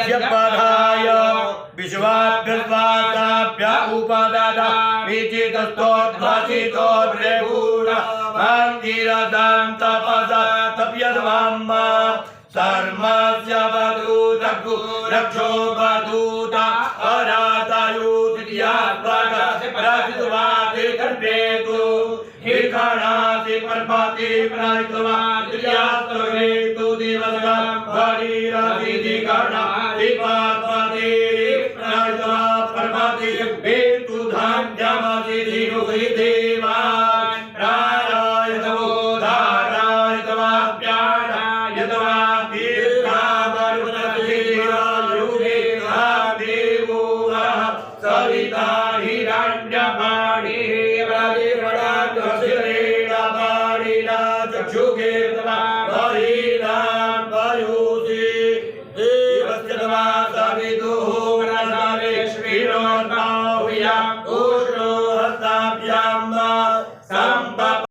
यपधाय विश्वाभ्यस्वादाभ्य उपदादा विचितस्तोद्भासितो ब्रेभूरा भांगिरदां तपसा तप्यद्वाम्मा सर्मस्य वधूतगु रक्षो वधूता अरातायुद्यात्मका प्राचितवादे कर्पेतु हिरणासि परमाति प्रायितवा द्यात्मवेतु दिवसगा भरीरादिदिगणा दिपात्मते प्रायितवा परमाति वेतु धान्यमसि दिरुहि देवान् प्राणायतवो धारायतवा प्याणायतवा दीर्घावरुणसिद्धिरायुगे देवोः सविता हिरण्यपाणि Oh